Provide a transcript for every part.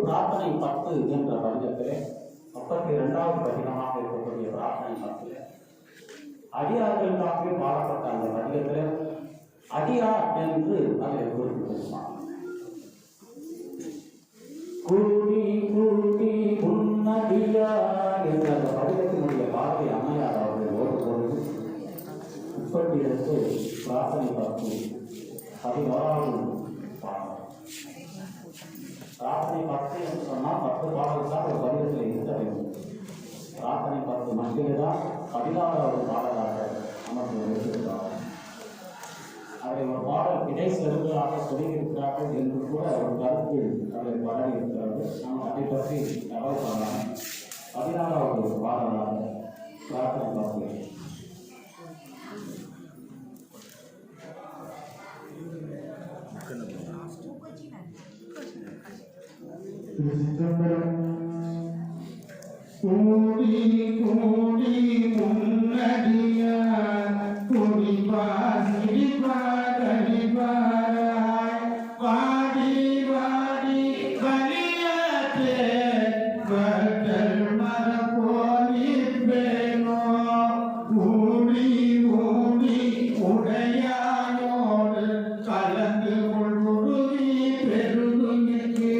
பிரார்த்தனை 10 என்ற பதிகத்திலே 32வது பதிகமாக இருக்கக்கூடிய பிரார்த்தனை 10 அடியார்களுக்காகவே பாடப்பட்ட அந்த பதிகத்திலே அடியார் என்று அதில் குறிப்பிட்டிருப்பார். கூடி கூடி உன்னடியார் என்ற அந்த பதிகத்தினுடைய பாடலை அம்மையார் அவர்கள் ஓடும்பொழுது 32 பிரார்த்தனை 10 11வது பாடல். பிரார்த்தனை 10 என்று சொன்னால் 10 பாடல் தான் ஒரு பதிகத்தில் இருக்க வேண்டும். பிரார்த்தனை 10 மட்டுமே தான் 16வது பாடலாக நமக்கு வைத்திருக்கிறார். அதை ஒரு பாடல் இடை செருகலாக சொல்லியிருக்கிறார்கள் என்று கூட ஒரு கருத்து அதை பரவி இருக்கிறது. நாம் அதை பற்றி தகவல் பண்ணலாம். 16வது பாடலாக பிரார்த்தனை 10. கூடி கூடி முன்னடியார் குடிபார் சிரிப்பார் அடிபாராய் வாடி வாடி வலியாற்றே வட்டல் மரபோலிப்பேனோ ஊடி ஊடி உடையானோடு கலந்து கொள்ளுருவி பெருதுமிக்கு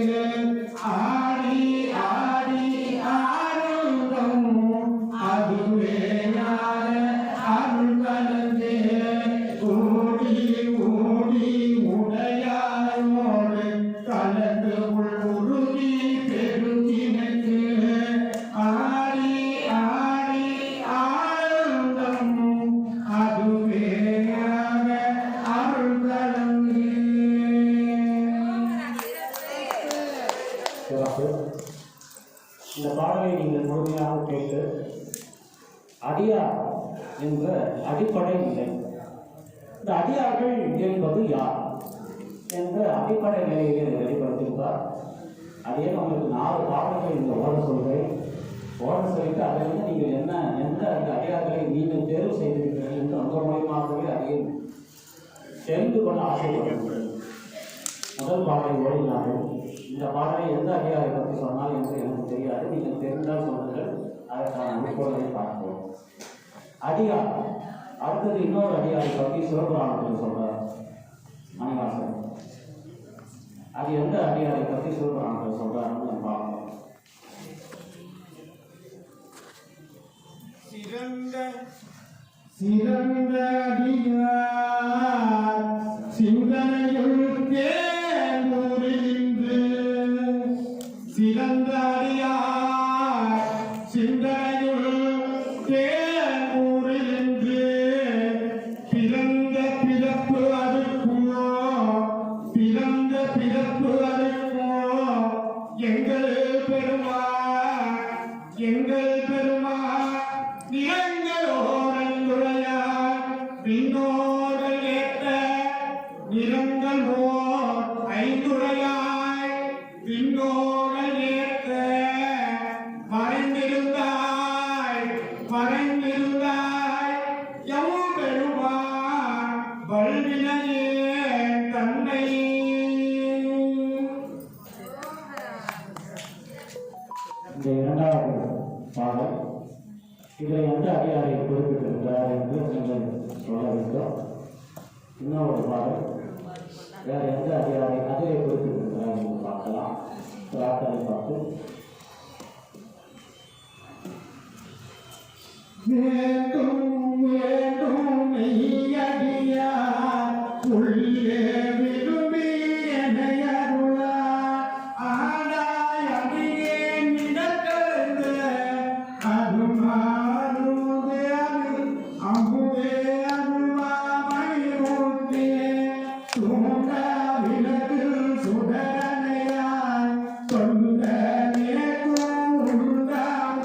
ஆடி ஆடி ஆனந்தம் அதுவே அருள் கலந்தே ஊடி ஊடி உடையானோடு கலந்து கொள்ளுருவி பெருதினக்கு ஆடி ஆடி ஆனந்தம் அதுவே அருள் கலந்தே. இந்த பாடலை நீங்கள் முழுமையாக கேட்டு அடியார் என்ற அடிப்படை நிலை, இந்த அடியார்கள் என்பது யார் என்ற அடிப்படை நிலையை வெளிப்படுத்தியிருப்பார். அதே உங்களுக்கு 4 பாடல்கள் இந்த ஓட சொல்கிறேன். ஓட சொல்லிட்டு அதில் நீங்கள் எந்த அந்த அடியார்களை நீங்கள் தேர்வு செய்திருக்கிறீர்கள் என்று அந்த மூலமாகவே அதையும் தெரிந்து கொள்ள ஆசைப்படுகிறீர்கள். முதல் பாடலை ஓடினார்கள். இந்த பாடலை எந்த அடியாரை பற்றி சொன்னால் என்று எனக்கு தெரியாது. நீங்கள் தெரிந்தால் சொல்லுங்கள், அதற்கான முற்போதை பார்ப்போம். அடியார் அடுத்தது இன்னொரு அடியாரை பற்றி சிவபுராணத்தில் சொல்றார் மணிவாசன். அது எந்த அடியாரை பற்றி சிவபுராணத்தில் சொல்றாருன்னு நம்ம பார்ப்போம். சிறந்த அடியார் சிந்தனையுள் தேர்ந்தூரின்று சிறந்த அடியார் சிந்தனையுள் தேர்ந்தூரின்று பிறந்த பிறப்பு அறுக்குமோ பிறந்த பிறப்பு அறுக்குமோ எங்கள் பெருமாள் எங்கள் பெருமாள் நிறங்களோரங்குழையார் விண்ணோடல் ஏற்ற நிறங்கள் ஓர் 5 விண்ணோடல் ஏற்ற மறைந்திருந்தாய் மறைந்திருந்தாய் எம் பெருமாள் வல்வினையே தன்னை. இந்த 2வது பாடல் இதில் எந்த அடியாரை குறிப்பிட்டிருக்கிறார் என்று நீங்கள் சொல்ல வேண்டும். இன்னொரு பாடல் வேறு எந்த அடியாரை அதிலே குறிப்பிட்டிருக்கிறார் என்று பார்க்கலாம். பிரார்த்தனை 10. வேண்டும் வேண்டும் மெய்யடியார் உள்ளே விரும்பி என்னை அருளார் ஆடாய் அடியேன் இடக்கழுந்த அருமாறுதே அமுதே அருள்வாமணி ஊட்டே தூண்டா விளக்கு சுடரணையாய் தொண்ட நேக்கும் உண்டாம்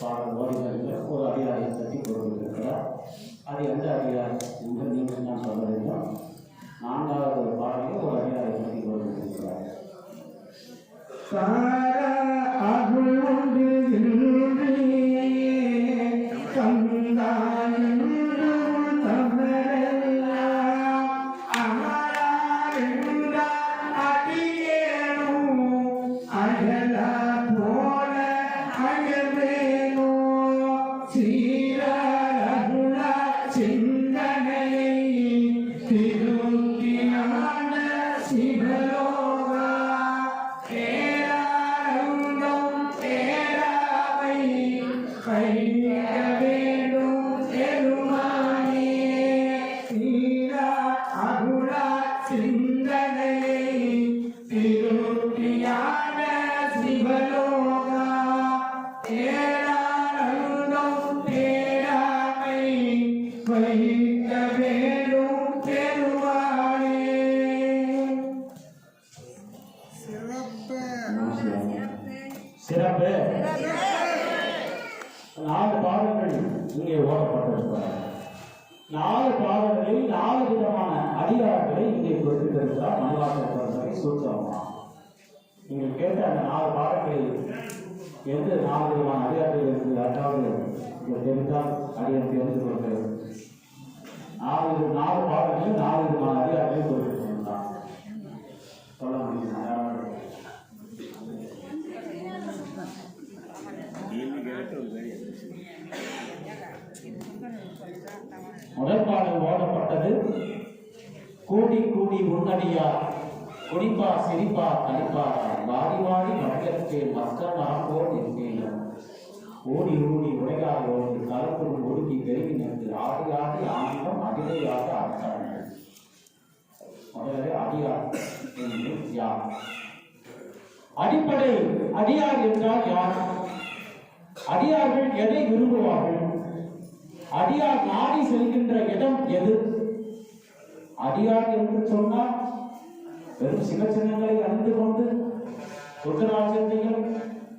பாடல் ஓடிகளில் ஒரு அடியாரை பற்றி கூறியிருக்கிறார். அது எந்த அடியார் என்று நீங்கள் தான் சொல்ல வேண்டும். 4வது பாடலில் ஒரு அடியாரை பற்றி கூறியிருக்கிறார். சிறப்பு. 4 பாடல்கள் இங்கே ஓடப்பட்டிருக்கிறார். 4 பாடல்களில் 4 விதமான அதிகாரங்களை இங்கே குறிப்பிட்டிருக்கிறார் மணிவாசகர் சூத்திரமா. நீங்கள் கேட்ட அந்த 4 பாடல்களில் எந்த 4 விதமான அதிகாரங்கள் இருக்குது? அதாவது தெரிந்தால் அடியை தெரிந்து கொள்கிறது. 4 பாடல்களில் 4 விதமான அதிகாரங்களை குறிப்பிட்டிருக்கிறார். சொல்ல முடியுமா? முதல் பாடல் ஓடப்பட்டது. கூடி கூடி உன்னடியார் குடிப்பா சிரிப்பா கழிப்பா வாடி வாடி மடக்கே மக்கள் மரப்போர் நிற்கேன் ஓடி ஓடி உடையார் ஓடி கலப்பும் ஒடுக்கி பெருகி நின்று ஆடி ஆடி ஆனந்தம் அடிமையாக ஆட்டார்கள். முதல்ல அடியார் என்று யார்? அடிப்படை அடியார் என்றால் யார்? அடியார்கள் எதை விரும்புவார்கள்? அடியார் நாடி செல்கின்ற இடம் எது? அடியார் என்று சொன்னால் வெறும் சிவச்சின்னங்களை அணிந்து கொண்டு ருத்ராட்சத்தையும்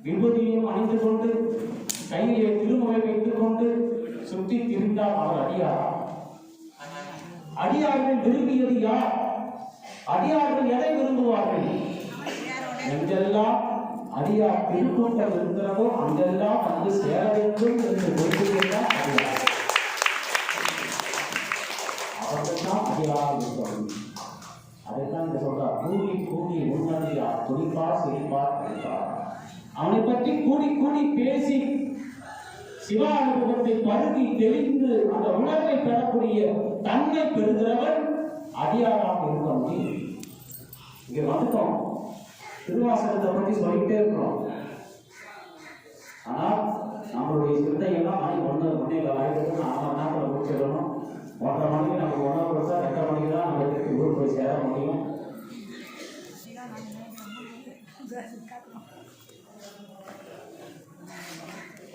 விபூதியும் அணிந்து கொண்டு கையிலே திருமுறை வைத்துக் கொண்டு சுற்றி திரிந்தால் அவர் அடியாரா? அடியார்கள் விரும்பியது யார்? அடியார்கள் எதை விரும்புவார்கள்? எங்கெல்லாம் அடியார் திருக்கூட்டம் இருக்கிறதோ அங்கெல்லாம் வந்து சேர வேண்டும் என்று விரும்புகிறார் அடியார். அவர்கள் தான் அடியார் இருக்கிறது. அதைத்தான் இங்க சொல்றார். கூடி கூடி உன்னடியார் துடிப்பார் சிரிப்பார் கழிப்பார். அவனை பற்றி கூடி கூடி பேசி சிவ அனுபவத்தை பருகி தெளிந்து அந்த உணர்வை பெறக்கூடிய தன்மை பெறுகிறவன் அடியாராக இருக்க முடியும். இங்க வந்துட்டோம், திருவாசகத்தை பற்றி சொல்லிக்கிட்டே இருக்கிறோம். ஆனால் நம்மளுடைய சிந்தையெல்லாம் மணி 1 ஆயிரத்துக்கு 4 மணி நேரத்தில் முடிச்சிடணும். 1:30 மணிக்கு நம்ம 1 வருஷம் 2 மணிக்கு தான் நம்ம ஊருக்கு போய் சேர முடியும்.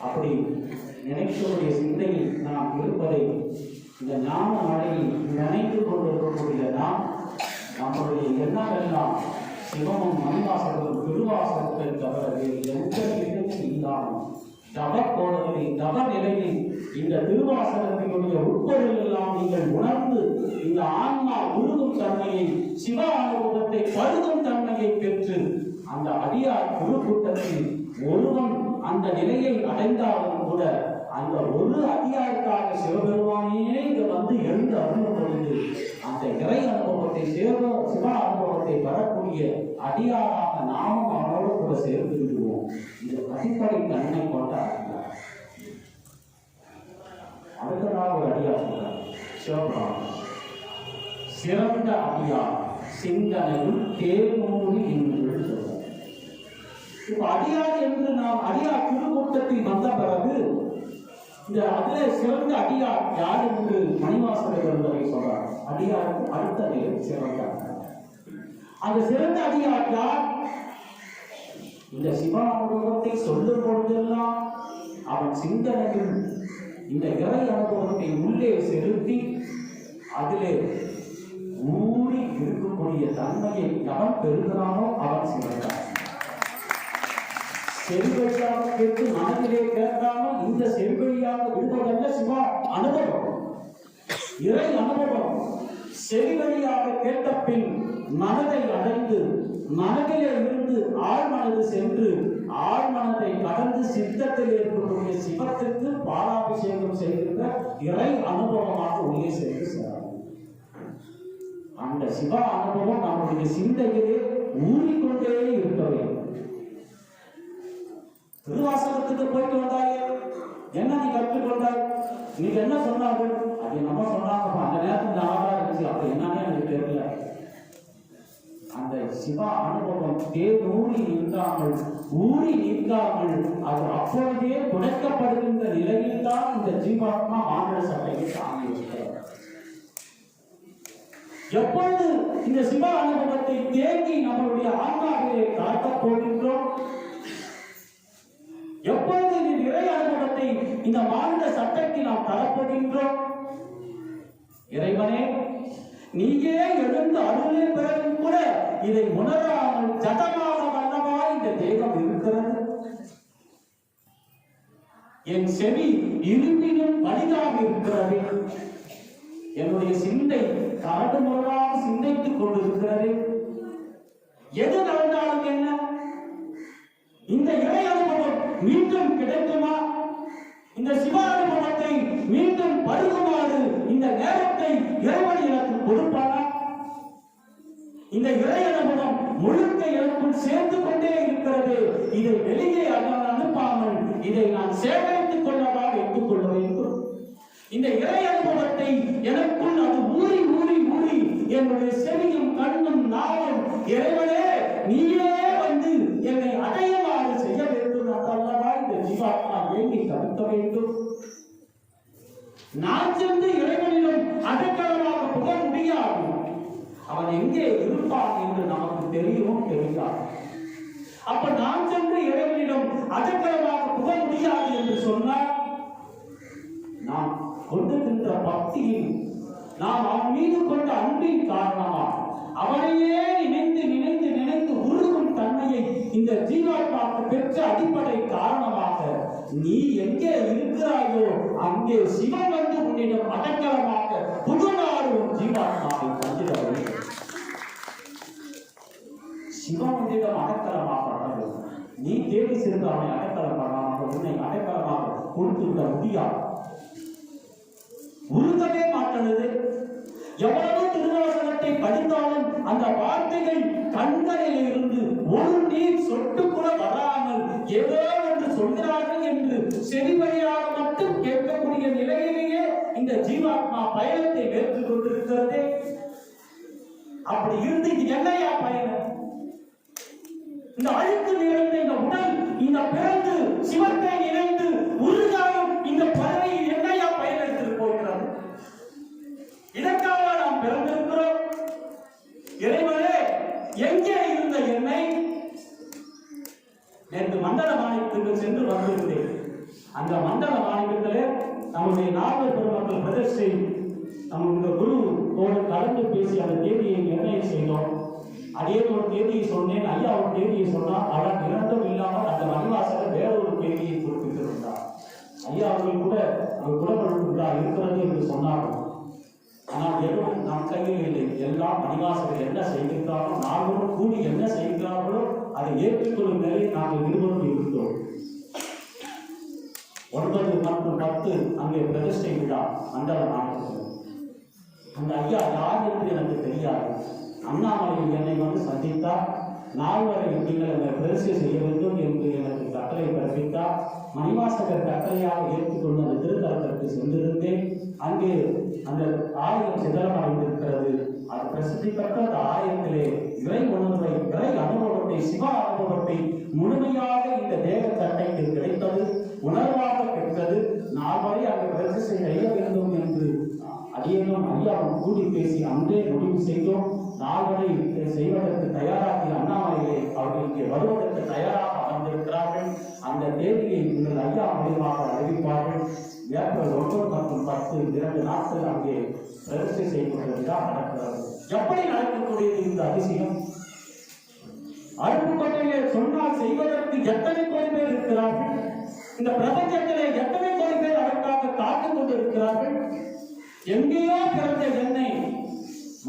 அப்படி நினைக்கக்கூடிய சிந்தையில் நாம் இருப்பதை இந்த ஞான மழையில் நினைத்துக் கொண்டிருக்கக்கூடிய நாம் நம்முடைய எண்ணம் எல்லாம் சிவமும் மணிவாசகரும் திருவாசகத்தை தவிர எந்த இடத்தில் இல்லாமல் தவக்கோணங்களில் தவ நிலையில் இந்த திருவாசகத்தினுடைய உட்பொருள் எல்லாம் நீங்கள் உணர்ந்து இந்த ஆன்மா உருகும் தன்மையை சிவ அனுபவத்தை பருகும் தன்மையை பெற்று அந்த அடியார் குருக்கூட்டத்தில் ஒருவன் அந்த நிலையை அடைந்தாலும் கூட அந்த ஒரு அடியாருக்காக சிவபெருமானையே இங்க வந்து எழுந்து அருள் பொழுது அந்த இறை அனுபவத்தை சிவ அனுபவத்தை பெறக்கூடிய அடியாராக நாமும் அவனோடு கூட சேர்ந்து விடுவோம். இது அடிப்படை தன்மை கொண்ட அடியார். அடுத்த நாள் ஒரு அடியார் சொல்றார் சிவபுராணம். சிறந்த அடியார் சிந்தனையில் தேர்மூறி என்று சொல்றார். இப்ப அடியார் என்று நாம் அடியார் திருக்கூட்டத்தில் வந்த பிறகு இந்த அதிலே சிறந்த அடியார் யார் என்று மணிவாசகர் என்பதை சொல்றார். அடியாருக்கு அடுத்த நிலை சிறந்த அந்த சிறந்த அடியார் யார்? இந்த சிவ அனுபவத்தை சொல்லும் பொழுதெல்லாம் அவன் சிந்தனையில் இந்த இறை அனுபவத்தை உள்ளே செலுத்தி அதிலே ஊறி இருக்கக்கூடிய தன்மையை எவன் பெறுகிறானோ அவன் சிறந்தான். செவிவழியாக கேட்டு மனதிலே கேட்காமல் இந்த செவிவழியாக விடுவதல்ல சிவா அனுபவம், இறை அனுபவம். செவிவழியாக கேட்ட பின் மனதை அடைந்து மனதிலே இருந்து ஆழ்மனது சென்று ஆழ்மனதை கடந்து சித்தத்தில் இருக்கக்கூடிய சிவத்திற்கு பாலாபிஷேகம் செய்கின்ற இறை அனுபவமாக உள்ளே சென்று சேரும். அந்த சிவ அனுபவம் நம்முடைய சிந்தையிலே ஊறிக்கொண்டே இருக்க வேண்டும். திருவாசகத்துக்கு போயிட்டு வந்தாயே, என்ன நீ கற்றுக்கொண்டாய், நீங்க என்ன சொன்னார்கள், அது நம்ம சொன்னாங்க, அந்த நேரத்தில் நாளா இருந்துச்சு, அப்ப என்னன்னே எனக்கு தெரியல. அந்த சிவா அனுபவம் தேனூறி நின்றாமல் ஊறி நிற்காமல் அது அப்பொழுதே துடைக்கப்படுகின்ற நிலையில் தான் இந்த ஜீவாத்மா மாநில சபையை தாங்கி இருக்கிறார். எப்பொழுது இந்த சிவ அனுபவத்தை தேங்கி நம்மளுடைய ஆன்மாவிலே கலக்கப் போகின்றோம், எப்பொழுது இந்த இறை அனுபவத்தை இந்த மாநில சட்டத்தை நாம் தரப்போகின்றோம், இறைவனே நீயே எழுந்து அருளே பிறகும் கூட இதை உணராமல் ஜடமாக வல்லவா இந்த தேகம் இருக்கிறது, என் செவி இருப்பினும் வலிதாக இருக்கிறது, என்னுடைய சிந்தை கரடு முரடாக சிந்தைத்துக் கொண்டிருக்கிறது, எது நடந்தாலும் என்ன, இந்த இறை அனுபவம் மீண்டும் கிடைக்குமா, இந்த சிவ அனுபவத்தை மீண்டும் பருகுமாறு இந்த நேரத்தை இறைவன் எனக்கு கொடுப்பானா, இந்த இறை அனுபவம் முழுக்க எனக்குள் சேர்ந்து கொண்டே இருக்கிறது, இதை வெளியே அனுப்பாமல் இதை நான் சேகரித்துக் கொள்ளவா வைத்துக் கொள்ள வேண்டும். இந்த இறை அனுபவத்தை எனக்குள் அது ஊறி ஊறி ஊறி என்னுடைய செவியும் கண்ணும் நாவும் இறைவனே நீயே வந்து என்னை அடையவாறு செய்ய வேண்டும். அதல்லவா இந்த ஜீவாத்மா வேண்டி தடுக்க வேண்டும். நான் சென்று இறைவனிடம் அடைக்கலமாக புக முடியாது, அவன் எங்கே இருப்பான் என்று நமக்கு தெரியவும் தெரியாது. அப்ப நான் சென்று இறைவனிடம் அடைக்கலமாக புக முடியாது என்று சொன்னால் நாம் கொண்டிருக்கின்ற பக்தியில் நாம் அவன் மீது கொண்ட அன்பின் காரணமாக அவனையே நினைத்து நினைத்து நினைத்து உருகும் தன்மையை இந்த ஜீவாத்மாவுக்கு பெற்ற அடிப்படை காரணமாக நீ எங்கே இருக்கிறாயோ அங்கே சிவன் வந்து உன்னிடம் அடைக்கலமாக புதுநாடும் ஜீவாத்மாவை தந்திட வேண்டும். சிவன் உன்னிடம் அடைக்கலமாக நீ தேடி சென்று அவனை அடைக்கலமாக உன்னை அடைக்கலமாக கொடுத்துவிட முடியாது, உருகவே மாட்டது. எவ்வளவு திருவாசகத்தை படித்தாலும் அந்த வார்த்தைகள் கண்களில் இருந்து ஒரு நீர் சொட்டு கூட வராமல் ஏதோ என்று சொல்கிறார்கள் என்று செவிவழியாக மட்டும் கேட்கக்கூடிய நிலையிலேயே இந்த ஜீவாத்மா பயணத்தை மேற்கொண்டு கொண்டிருக்கிறதே. அப்படி இருந்து இது என்னையா பயணம்? இந்த அழுக்கு நிறைந்த இந்த உடல் இந்த பிறந்து சிவத்தை நினைந்து உருகாலும் இந்த பறவை என்னையா பயன் எடுத்துட்டு போகிறது? இதற்காக நாம் பிறந்திருக்கிறோம். இறைவனே எங்கே இருந்த என்னை நேற்று மண்டல மாநிலத்துக்கு சென்று வந்திருந்தேன். அந்த மண்டல மாநிலத்திலே நம்முடைய நாவல் பெருமக்கள் பிரதர்ஷை நம்முடைய குருவோடு கலந்து பேசி அந்த தேதியை நிர்ணயம் செய்தோம். அதே ஒரு தேதியை சொன்னேன், ஐயா ஒரு தேதியை சொன்னார். ஆனால் இரண்டும் இல்லாமல் அந்த மணிவாசகர் வேற ஒரு தேதியை குறிப்பிட்டிருந்தார். ஐயா அவர்கள் கூட குணப்படுத்துகிறார் இருக்கிறது என்று சொன்னார்கள். ஆனால் எதுவும் நம் கையில் இல்லை. எல்லாம் மணிவாசகர் என்ன செய்கிறார்களோ நாங்களும் கூடி என்ன செய்கிறார்களோ அதை ஏற்றுக்கொள்ளும் நிலையில் நாங்கள் இருவரும் இருந்தோம். 9 மற்றும் 10 அங்கே பிரதிஷ்டை விழா மண்டல மாநிலத்தில். அந்த ஐயா யார் என்று எனக்கு தெரியாது. அண்ணாமலையில் என்னை வந்து சந்தித்தார். நால்வரை நீங்கள் அந்த பிரதிஷ்டை செய்ய வேண்டும் என்று எனக்கு கட்டளை பிறப்பித்தார். மணிவாசகர் கட்டளையாக ஏற்றுக்கொண்டு அந்த திருத்தலத்திற்கு சென்றிருந்தேன். அங்கே அந்த ஆலயம் சிதறமடைந்திருக்கிறது. அது பிரசித்தி பெற்ற அந்த ஆலயத்திலே இறை உணர்வை இறை அனுபவத்தை சிவ அனுபவத்தை முழுமையாக இந்த தேவ தட்டைக்கு கிடைத்தது, உணர்வாக பெற்றது. நால்வரை அங்கே பிரதிஷ்டை செய்ய வேண்டும் என்று அடியனும் ஐயாவும் கூடி பேசி அன்றே முடிவு செய்தோம். நால்வரை செய்வதற்கு தயாராகி அண்ணாமலையிலே அவர்கள் இங்கே வருவதற்கு தயாராக அமர்ந்திருக்கிறார்கள். அந்த தேதியை உங்கள் ஐயா மூலமாக அறிவிப்பார்கள். ஏப்ரல் 9 மற்றும் 10 2 நாட்கள் அங்கே பிரதிஷ்டை செய்யப்பட்ட விழா நடக்கிறது. எப்படி நடக்கக்கூடியது இந்த அதிசயம்? அருப்புக்கோட்டையிலே சொன்னால் செய்வதற்கு எத்தனை கோடி பேர் இருக்கிறார்கள்? இந்த பிரபஞ்சத்திலே எத்தனை கோடி பேர் அதற்காக காத்துக் கொண்டிருக்கிறார்கள்? எங்கேயோ பிறந்த என்னை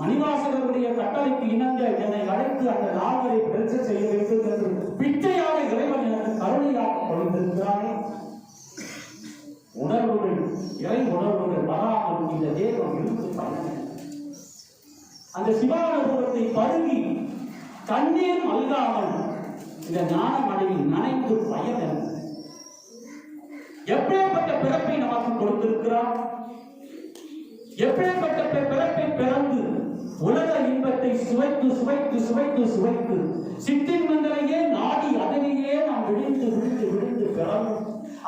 மணிவாசகருடைய கட்டளைக்கு இணங்க என்னை அழைத்து அந்த நால்வரை பிரச்சனை செய்ய வேண்டும் என்று பிச்சையாக இறைவன் எனக்கு கருணையாக பொழிந்திருக்கிறானே. உணர்வுகள், இறை உணர்வுகள் வராமல் இந்த தேவம் இருந்து பண்ண அந்த சிவானுபவத்தை பருகி தண்ணீர் அல்லாமல் இந்த ஞான மழையில் நனைந்து பயன் என்ன? எப்பேற்பட்ட பிறப்பை நமக்கு கொடுத்திருக்கிறார்? எப்பேற்பட்ட பிறப்பை பிறந்து உலக இன்பத்தை சுவைத்து சுவைத்து சுவைத்து சுவைத்து சிற்றின்பங்களையே நாடி அதனையே நாம் விழுந்து விழுந்து விழுந்து பிறந்து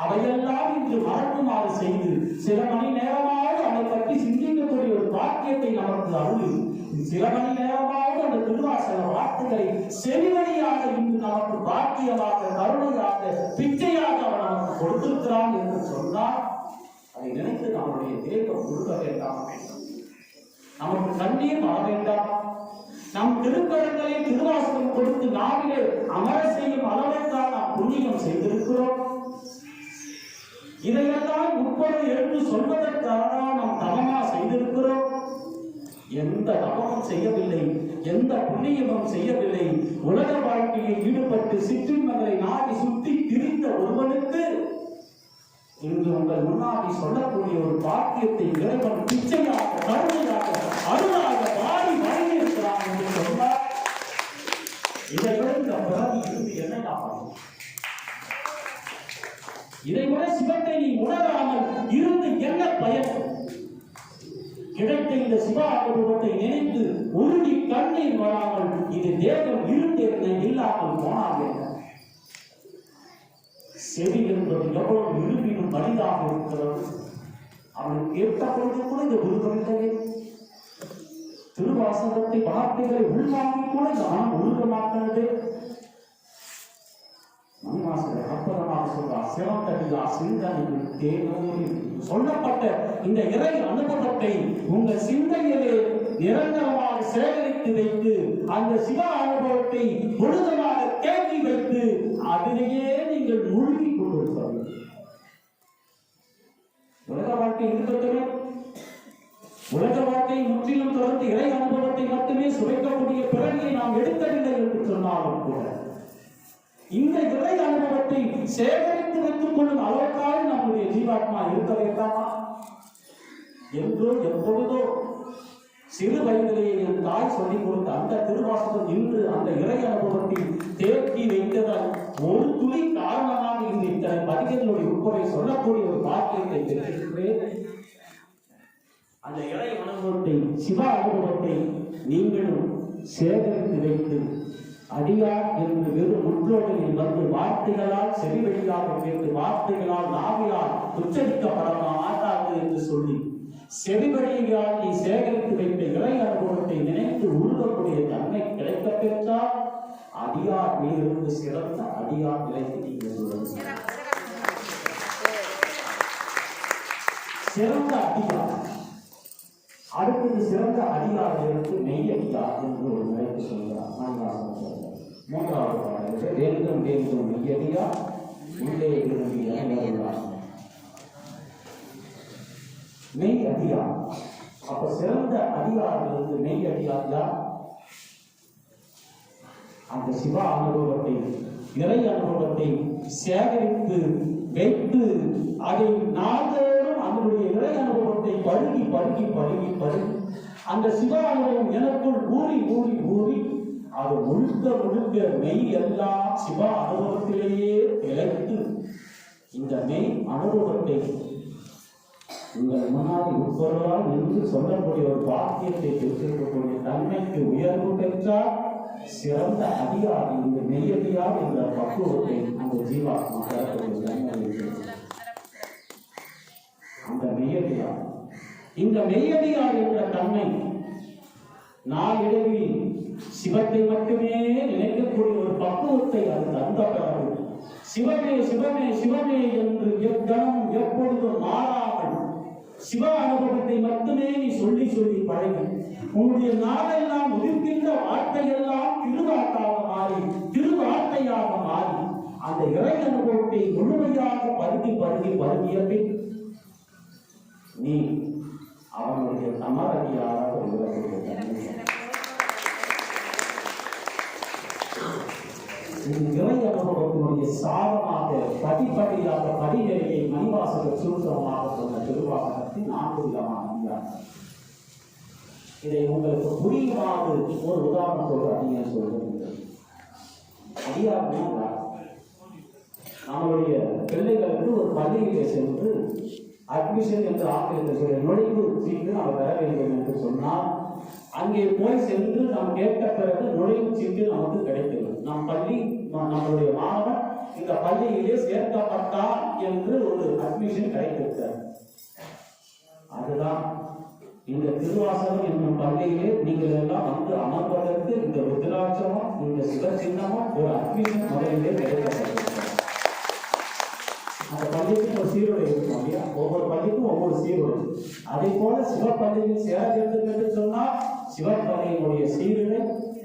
அவையெல்லாம் இன்று மறக்குமாறு செய்து சில மணி நேரமாவது அதை பற்றி சிந்திக்கக்கூடிய ஒரு பாக்கியத்தை நமக்கு அருள். சில மணி நேரமாவது அந்த திருவாசக வார்த்தைகளை செவிவழியாக இன்று நமக்கு பாக்கியமாக கருணையாக பிச்சையாக அவன் நமக்கு கொடுத்திருக்கிறான் என்று சொன்னால் அதை நினைத்து நம்முடைய தேகம் உருக வேண்டாம், நமக்கு கண்ணீர் வர வேண்டாம். நம் திருக்கரங்களை திருவாசகம் கொடுத்து நாவிலே அமர செய்யும் அளவைத்தான் நாம் புண்ணியம் செய்திருக்கிறோம். இதையெல்லாம் உட்பட எழுந்து சொல்வதற்காக நாம் தவமா செய்திருக்கிறோம். எந்த தவமும் செய்யவில்லை, எந்த புண்ணியமும் செய்யவில்லை. உலக வாழ்க்கையில் ஈடுபட்டு சிற்றின்பங்களை நாடி சுற்றி திரிந்த ஒருவனுக்கு இன்று உங்கள் முன்னாடி சொல்லக்கூடிய ஒரு பாக்கியத்தை இறைவன் பிச்சையாக கருணையாக அருளாக வாரி வழங்கியிருக்கிறான் என்று சொன்னார். இதை விட இந்த பிறவி இருந்து என்ன காப்பாற்றும்? இதை விட சிவத்தை நீ உணராமல் இருந்து என்ன பயன்? கிடைத்த இந்த சிவ அனுபவத்தை நினைத்து உருகி கண்ணீர் வராமல் இது தேகம் இருந்தேன் இல்லாமல் போனார்கள். செவி என்பது எவ்வளவு இருப்பினும் மனிதாக இருக்கிறது. அவன் கேட்ட பொழுது கூட இந்த உருகவில்லையே. திருவாசகத்தை வார்த்தைகளை உள்வாங்கி கூட இந்த மனம் உருக மாட்டது. மணிவாசகர் அற்புதமாக சொல்றார், சிவத்தடியா சிந்தனையில் தேனோடு சொல்லப்பட்ட இந்த இறை அனுபவத்தை உங்கள் சிந்தையிலே நிரந்தரமாக சேகரித்து வைத்து அந்த சிவ அனுபவத்தை முழுவதாக தேக்கி வைத்து அதிலேயே நீங்கள் மூழ்கி கொண்டிருப்பார்கள். உலக வாழ்க்கை இருக்கட்டுமே, உலக வாழ்க்கை முற்றிலும் தொடர்ந்து இறை அனுபவத்தை மட்டுமே சுவைக்கக்கூடிய பிறவியை நாம் எடுக்கவில்லை என்று சொன்னாலும் கூட இந்த இறை அனுபவத்தை சேகரித்து வைத்துக் கொள்ளும் அளவுக்காக நம்முடைய ஜீவாத்மா இருக்க வேண்டாமா? என்றோ எப்பொழுதோ சிறு வயதிலேயே என் தாய் சொல்லிக் கொடுத்த அந்த திருவாசகம் இன்று அந்த இறை அனுபவத்தில் தேக்கி வைத்ததால் ஒரு துளி காரணமாக இன்று இத்தனை பதிகளுடைய உட்படை சொல்லக்கூடிய ஒரு பாக்கியத்தை பெற்றிருக்கிறேன். அந்த இறை அனுபவத்தை, சிவ அனுபவத்தை நீங்களும் சேகரித்து வைத்து அடியார் என்று வெறும் முற்றோடையில் வந்து வார்த்தைகளால் செவிவழியாக கேட்டு வார்த்தைகளால் நாவியால் உச்சரிக்கப்பட மாட்டாது என்று சொல்லி செவிவழியால் நீ சேகரித்து வைத்த இறை அனுபவத்தை நினைத்து உருகக்கூடிய தன்மை கிடைக்க பெற்றால் அடியார் மீது சிறந்த அடியார் நிலைக்கு நீங்கள் சிறந்த அடியார். அடுத்தது சிறந்த அடியார்களுக்கு மெய்யடியார் என்று ஒரு நிலைக்கு சொல்கிறார். மூன்றாவது பாடலுக்கு வேண்டும் வேண்டும் மெய்யடியார் உள்ளே விரும்பிய மெய் அடியார். அப்ப சிறந்த அடியார்களுக்கு மெய் அடியார் யார்? அந்த சிவ அனுபவத்தை, இறை அனுபவத்தை சேகரித்து வைத்து அதை நாள்தோறும் அதனுடைய இறை அனுபவத்தை பருகி பருகி பருகி பருகி அந்த சிவ அனுபவம் எனக்குள் ஊறி ஊறி ஊறி அது முழுக்க முழுக்க மெய் எல்லாம் சிவ அனுபவத்திலேயே திளைத்து இந்த மெய் அனுபவத்தை உங்கள் முன்னாடி உட்பொருளால் நின்று சொல்லக்கூடிய ஒரு வாக்கியத்தை பெற்றிருக்கக்கூடிய தன்மைக்கு உயர்வு பெற்றால் சிறந்த அதிகாரி இந்த மெய்யடியார் என்ற பக்குவத்தை அந்த ஜீவாத்மா அந்த மெய்யடியார், இந்த மெய்யடியார் என்ற தன்மை நாளிடைவில் சிவத்தை மட்டுமே நினைக்கக்கூடிய ஒரு பக்குவத்தை அது தந்த பிறகு சிவமே சிவமே சிவமே என்று எக்கணமும் எப்பொழுதும் மாறாமல் சிவ அனுபவத்தை வார்த்தைகளை மட்டுமே நீ சொல்லி சொல்லி பழகி உன்னுடைய நாளெல்லாம் உதிர்க்கின்ற வார்த்தையெல்லாம் திருவாக்காக மாறி திருவார்த்தையாக மாறி அந்த இறை அனுபவத்தை முழுமையாக பருகிய பின் நீ அவனுடைய சமரதியாக இறை அனுபவத்தினுடைய சாதமாக படிப்படியாக படிநிலையை மணிவாசகர் சுருக்கமாக சொன்ன திருவாசகத்தின் 4 விதமான அதிகாரம். இதை உங்களுக்கு புரியுமாறு ஒரு உதாரணத்தோடு அதிகம் சொல்வது. அதிகாரம் நம்மளுடைய பிள்ளைகளுக்கு ஒரு பள்ளியிலே சென்று அட்மிஷன் என்று ஆங்கிலத்தில் சொல்ல நுழைவு சீட்டு நாம் பெற வேண்டும் என்று சொன்னால் அங்கே போய் சென்று நாம் கேட்ட பிறகு நுழைவு சீட்டு நமக்கு கிடைக்கிறது. நம் பள்ளி நம்மளுடைய மாணவன் இந்த பள்ளியிலே சேர்க்கப்பட்டார் என்று ஒரு அட்மிஷன் கிடைத்திருக்கிறது. அதுதான் இந்த திருவாசகம் என்னும் பள்ளியிலே நீங்கள் எல்லாம் வந்து அமர்வதற்கு இந்த ருத்ராட்சமும் இந்த சிவச்சின்னமும் ஒரு அட்மிஷன் முறையிலே கிடைக்கப்பட்டிருக்கிறது. அந்த பள்ளிக்கு ஒரு சீருடை இருக்கும் இல்லையா? ஒவ்வொரு பள்ளிக்கும் ஒவ்வொரு சீருடை. அதே போல சிவப்பள்ளியில் சேர வேண்டும் என்று சொன்னால் சிவப்பள்ளியினுடைய சீருடை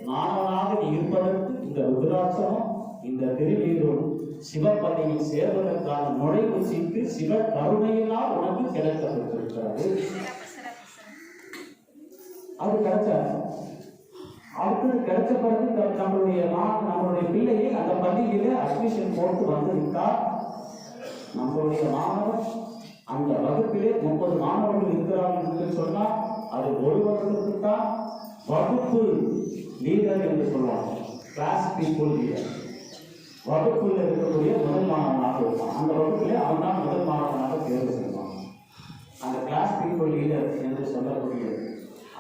மாணவனாக நீ இருப்பதற்கு இந்த ருத்ராட்சமும் இந்த திருநீரும் சிவப்பள்ளியில் சேர்வதற்கான நுழைவு சீட்டு சிவ கருணையினால் உனக்கு கிடைக்கப்பட்டிருக்கிறது. அது கிடைச்சாரு. அடுத்தது கிடைச்ச பிறகு நம்மளுடைய பிள்ளையை அந்த பள்ளியிலே அட்மிஷன் போட்டு வந்து விட்டார். நம்மளுடைய மாணவர் அந்த வகுப்பிலே 30 மாணவர்கள் இருக்கிறார்கள் என்று சொன்னால் அது ஒரு வருடத்துக்கு தான் வகுப்பு லீடர் என்று சொல்லுவாங்க. Class people leader. வகுப்பில் இருக்கக்கூடிய முதல் மாணவனாக இருப்பான். அந்த வகுப்பிலே அவன் தான் முதல் மாணவனாக தேர்வு செய்வான். அந்த கிளாஸ் பீப்புள் லீடர் என்று சொல்லக்கூடிய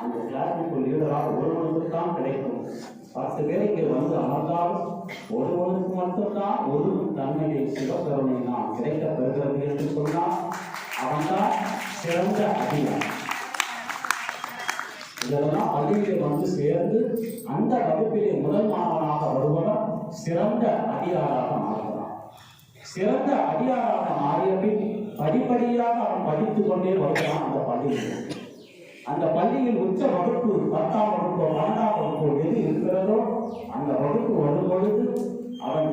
அந்த கிளாஸ் பீப்புள் லீடராக ஒருவனுக்கு தான் கிடைக்கும். 10 பேர் இங்கே வந்து அமர்ந்தாலும் ஒருவனுக்கு மட்டும்தான் ஒரு தன்மையை சிவகருணை நாம் கிடைக்க பெறுகிறது என்று சொன்னால் அவன்தான் சிறந்த அதிகாரி. இதெல்லாம் பள்ளியிலே வந்து சேர்ந்து அந்த வகுப்பிலே முதல் மாணவனாக வருவன் சிறந்த அதிகாராக மாறுகிறான். சிறந்த அதிகாராக மாறிய பின் படிப்படியாக அவன் படித்துக் கொண்டே வருகிறான். அந்த பள்ளியில் உச்ச வகுப்பு 10ஆம் வகுப்பு 12ஆம் வகுப்பு எது இருக்கிறதோ அந்த வகுப்பு வரும் பொழுது அவன்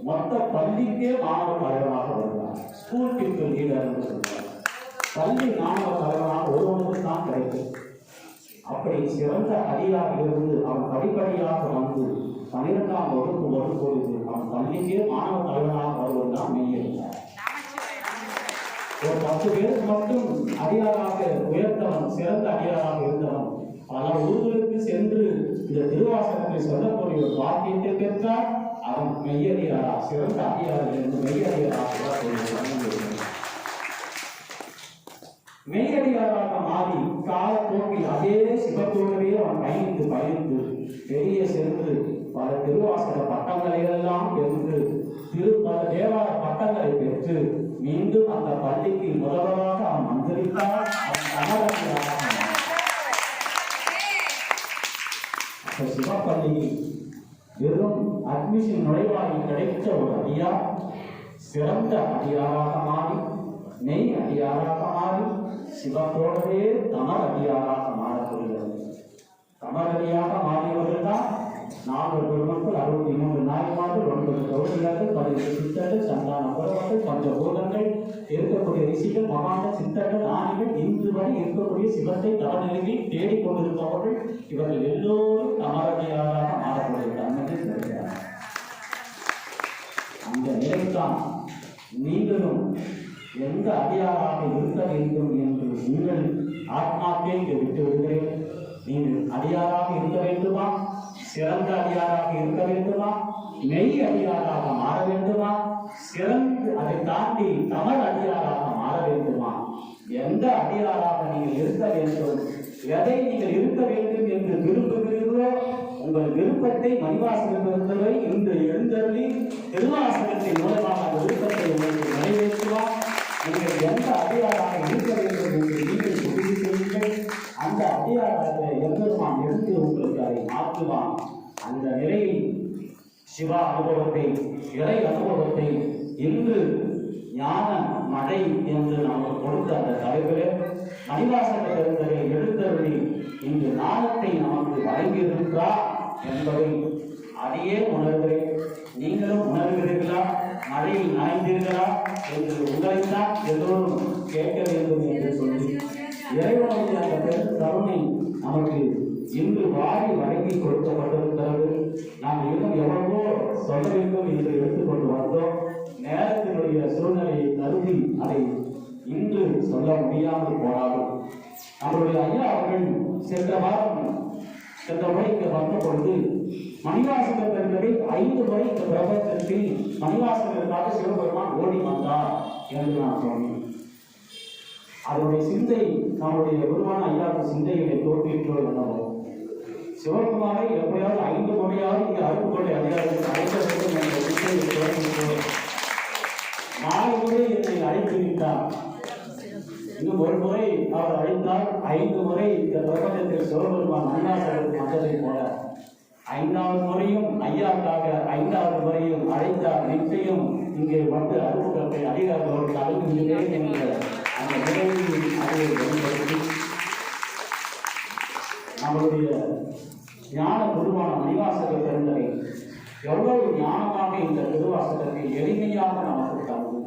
மொத்த பள்ளிக்கே மாணவ தலைவராக வருகிறான். ஸ்கூல் பீப்புள் லீடர் என்று சொல்றார். பள்ளி மாணவ தலைவராக ஒருவனுக்கு தான் கிடைக்கும். அப்படி சிறந்த அதிகாரியாக இருந்து அவன் படிப்படியாக வந்து 12ஆம் வகுப்பு வரும் பொழுது அவன் பள்ளிக்கே மாணவ தலைவராக வருவதுதான் மெய்யிருந்தார். ஒரு 10 பேருக்கு மட்டும் அதிகாராக உயர்த்தவன் சிறந்த அதிகாராக இருந்தவன் பல ஊர்களுக்கு சென்று இந்த திருவாசகத்தை சொல்லக்கூடிய ஒரு வாக்கியத்தை பெற்றால் அவன் மெய்யடியாரா சிறந்த அதிகாரிகள் என்று மெய்யடியாராக மாறி காலப்போக்கில் அதே சிவத்தோடவே அவன் பயணித்து வெளியே சென்று பல திருவாசக பட்டங்களை எல்லாம் பெற்று பல தேவார பட்டங்களை பெற்று மீண்டும் அந்த பள்ளிக்கு முதல்வராக அவன் மந்திரித்தார். சிவப்பள்ளியில் வெறும் அட்மிஷன் நுழைவாயில் கிடைத்த ஒரு அதிகார் சிறந்த அதிகாராக மாறி நெய் அதிகாராக மாறி சிவத்தோடவே தமர் அதிகாராக மாறப்படுகிறது. தமர் அதிகாக மாறியவர்கள் தான் 4 பெருமக்கள் 63 நாயன்மார்கள் 9 கௌரவர்கள் 18 சித்தர்கள் சந்தான புறவர்கள் பஞ்சபூதங்கள் இருக்கக்கூடிய ரிஷிகள் மகாண்ட சித்தர்கள் ஆணிகள் இன்று வரை இருக்கக்கூடிய சிவத்தை தவநிலையில் தேடிக்கொண்டிருப்பவர்கள் இவர்கள் எல்லோரும் தமரடியாராக மாறப்படுகிறார். அந்த நிலைத்தான் நீங்களும் எந்த அதிகாராக இருக்க வேண்டும் என்று உங்கள் ஆத்மாக்கே இங்கு விட்டு விடுகிறேன். நீங்கள் அதிகாராக இருக்க வேண்டுமா? சிறந்த அதிகாராக இருக்க வேண்டுமா? மெய் அதிகாராக மாற வேண்டுமா? சிறந்து அதை தாண்டி தமிழ் அதிகாராக மாற வேண்டுமா? எந்த அதிகாராக நீங்கள் இருக்க வேண்டும், எதை நீங்கள் இருக்க வேண்டும் என்று விரும்புகிறீர்களோ உங்கள் விருப்பத்தை மணிவாசகத்திலிருந்தவை இன்று எழுந்தருளி திருவாசகத்தின் மூலமாக அந்த விருப்பத்தை உங்களுக்கு நிறைவேற்றுவார். நீங்கள் எந்த அதிகாராக இருக்க வேண்டும் என்று நீங்கள் முடிவு செய்யுங்கள். அந்த அதிகாரத்தை எம்பெருமான் எடுத்து உங்களுக்கு அதை மாற்றுவான். அந்த நிலையில் சிவா அனுபவத்தை இறை அனுபவத்தை இன்று ஞான மழை என்று நாம் கொடுத்த அந்த தலைப்பிலே மணிவாசக பெருந்தகை எழுந்தருளி இன்று ஞானத்தை நமக்கு வழங்கியிருக்கிறார் என்பதை அதையே உணர்கிறேன். நீங்களும் உணர்கிறீர்களா? மழையில் நனைந்தீர்களா என்று உங்களைத்தான் எல்லோரும் கேட்க வேண்டும் என்று சொல்லி இறைவனுடைய அந்த பெரும் கருணை நமக்கு இன்று வாரி வழங்கி கொடுக்கப்பட்டிருக்கிறது. நாம் இன்னும் எவ்வளவோ சொல்ல வேண்டும் என்று எடுத்துக்கொண்டு வந்தோம். நேரத்தினுடைய சூழ்நிலையை கருதி அதை இன்று சொல்ல முடியாமல் போனாலும் நம்மளுடைய ஐயா அவர்கள் சென்ற முறை இங்கே வந்த பொழுது மணிவாசகர் பெருந்தகை 5 முறை இந்த பிரபஞ்சத்தில் மணிவாசகருக்காக சிவபெருமான் ஓடி வந்தார் என்று நான் சொன்னேன். அதனுடைய சிந்தை நம்முடைய குருவான ஐயாவுக்கு சிந்தைகளை தோற்றிட்டோ என்னவோ சிவகுமாரை எப்படியாவது 5 முறையாவது இங்கே அருப்புக்கொண்டை அதிகாரத்தில் அழைக்க வேண்டும் என்ற சிந்தையை தோற்றிட்டோ 4 முறை என்னை அழைத்து விட்டார். இன்னும் ஒரு முறை அவர் அழைத்தால் 5 முறை இந்த பிரபஞ்சத்தில் சிவபெருமான் மணிவாசகருக்கு வந்ததை போல 5வது முறையும் ஐயாவுக்காக 5வது முறையும் அழைத்தார். நிச்சயம் இங்கே வந்து அருப்புக்கொண்டை அதிகாரத்தோடு அழைக்கின்றேன் என்ற அந்த நிலையில் அதை வெளிப்படுத்தி நம்மளுடைய ஞான குருவான மணிவாசகர் பெருந்தகை எவ்வளவு ஞானமாக இந்த திருவாசகத்தை எளிமையாக நமக்கு தந்து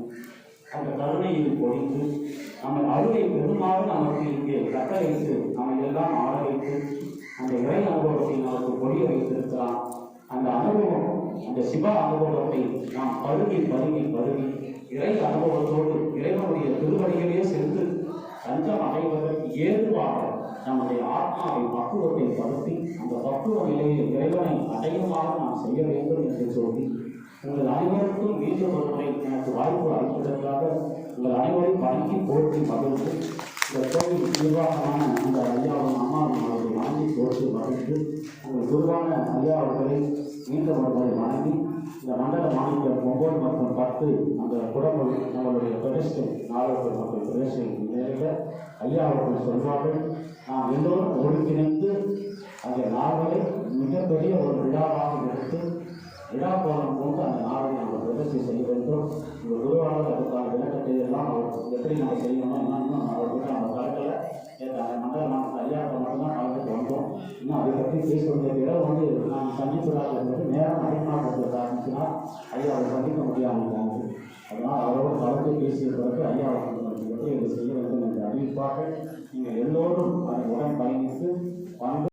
அந்த கருணையில் பொழிந்து நம்ம அருளை பெருமாறு நமக்கு இங்கே கட்ட வைத்து நம்ம எல்லாம் ஆட வைத்து அந்த இறை அனுபவத்தை நமக்கு பொழிய வைத்திருக்கிறான். அந்த அனுபவம், அந்த சிவ அனுபவத்தை நாம் பருகி இறை அனுபவத்தோடு இறைவனுடைய திருவடிகளே சென்று தஞ்சம் அடைவதற்கு ஏதுவாக நம்முடைய ஆத்மாவை பக்குவத்தை படுத்தி அந்த பக்குவ நிலையில் இறைவனை அடையுமாறு நாம் செய்ய வேண்டும் என்று சொல்லி உங்கள் அனைவருக்கும் மீண்டும் ஒரு முறை எனக்கு வாய்ப்பு அளிப்பதற்காக உங்கள் அனைவரும் வணங்கி போற்றி மகிழ்ந்து இந்த கோவில் நிர்வாகமான அந்த ஐயாவும் அம்மாவும் அவர்களை வணங்கி போற்றி மகிழ்ந்து உங்கள் குருவான ஐயா அவர்களை மீண்டும் ஒரு முறை வணங்கி இந்த மண்டல மாநிலம் 9 மற்றும் 10 அந்த குடங்கள் நம்மளுடைய பிரதேசம் நாகர்கள் மற்றும் பிரதேசம் நேரிட ஐயா அவர்கள் சொல்வார்கள். நாம் எல்லோரும் ஒருங்கிணைந்து அந்த நாவலை மிகப்பெரிய ஒரு விழாவாக எடுத்து விழா போனம் போது அந்த நாளை நம்ம பிரதேசம் செய்ய வேண்டும். உங்கள் குருவாளர் அதுக்கான விளக்கத்தை எல்லாம் அவர் எப்படி நம்ம செய்யணும் என்னன்னு அவர்கிட்ட நம்ம கலக்கலை. அந்த மண்டல நாம் ஐயாவை மட்டும்தான் கலந்துட்டு வந்தோம். இன்னும் அதை பற்றி பேசுவதை விட வந்து நாம் சந்திப்பதாக இருந்தது நேரம் அதிகமாக இருந்தது ஆரம்பிச்சுன்னா ஐயாவை சந்திக்க முடியாமல் போகுது. அதனால் அவரோடு கலந்து பேசிய பிறகு ஐயாவை எப்படி இதை செய்ய வேண்டும் என்று அறிவிப்பார்கள். நீங்கள் எல்லோரும் அதை உடன் பயணித்து வந்து